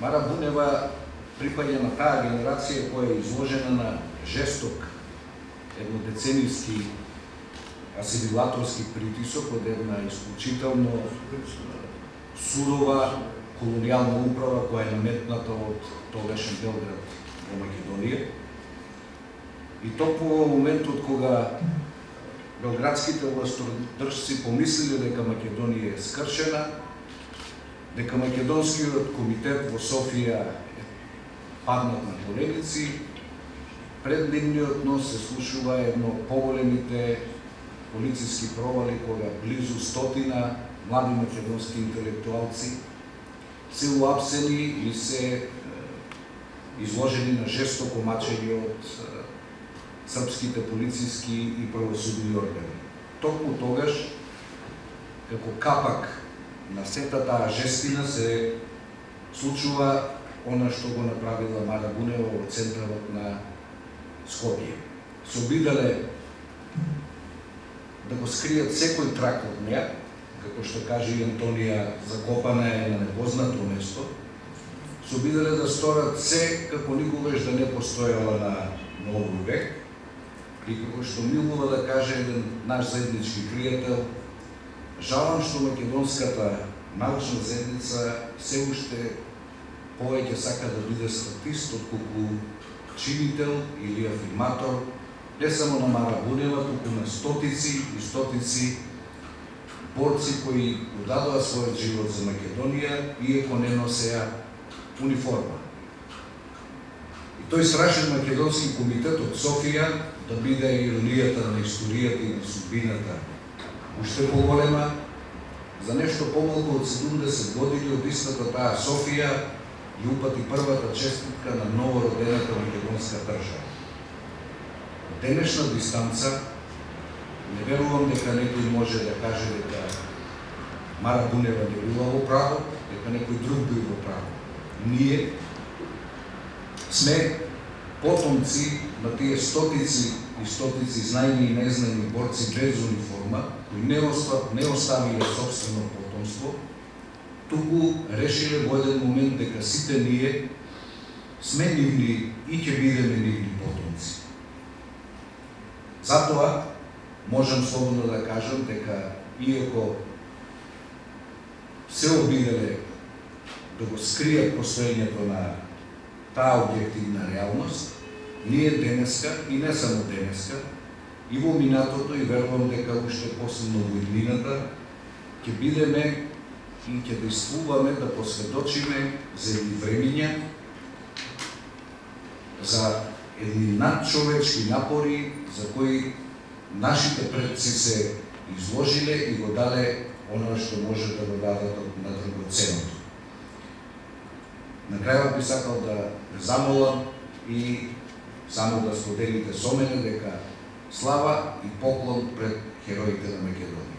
Мара Бунева припаѓа на таа генерација која е изложена на жесток еднодеценијски асимилаторски притисок од една исклучително сурова колонијална управа која е наметната од тогашен Белград во Македонија. И токму во моментот кога белградските властодржци помислиле дека Македонија е скршена, дека Македонскиот комитет во Софија е паднат на коленици, пред нивниот нос се слушува едно поголемите полициски провали кога близу 100 млади македонски интелектуалци се уапсени и се изложени на жестоко мачење од српските полициски и правосудни органи. Токму тогаш, како капак на сета таа жестина, се случува она што го направила Мара Бунева во центарот на Скопје. Се обиделе да го скријат секој трак од неа, како што каже и Антонија, закопана е на непознато место. Се обиделе да сторат се како никогаш да не постоела на овој век. И како што милува да каже еден наш заеднички пријател, жалам што македонската научна заедница се уште повеќе сака да биде статист отколку чинител или афирматор не само на Мара Бунева, туку на стотици и стотици борци кои удадоа својот живот за Македонија, иако не носеа униформа. И тој страшен македонски комитет од Софија, да биде иронијата на историјата и на судбината уште поголема, за нешто помалку од 70 години од истата таа Софија ја упати првата честитка на новородената македонска држава. Од денешна дистанца не верувам дека некој може да каже дека Мара Бунева не била во право, дека некој друг бил во право. Ние сме потомци на тие стотици и стотици знајни и незнајни борци без униформа, кои не оставиле собствено потомство, туку решиле во еден момент дека сите ние сме нивни и ќе бидеме нивни потомци. Затоа можам слободно да кажам дека иако се обиделе да го скријат постоењето на таа објективна реалност, ние денеска, и не само денеска, и во минатото, и верувам дека уште посебно во иднината, ќе бидеме и ќе действуваме да посведочиме за едни времиња, за едни надчовечки напори за кои нашите предци се изложиле и го даде оно што може да го дадат на драгоценното. На крајот би сакал да замолам и само да споделите со мене дека слава и поклон пред хероите на Македонија.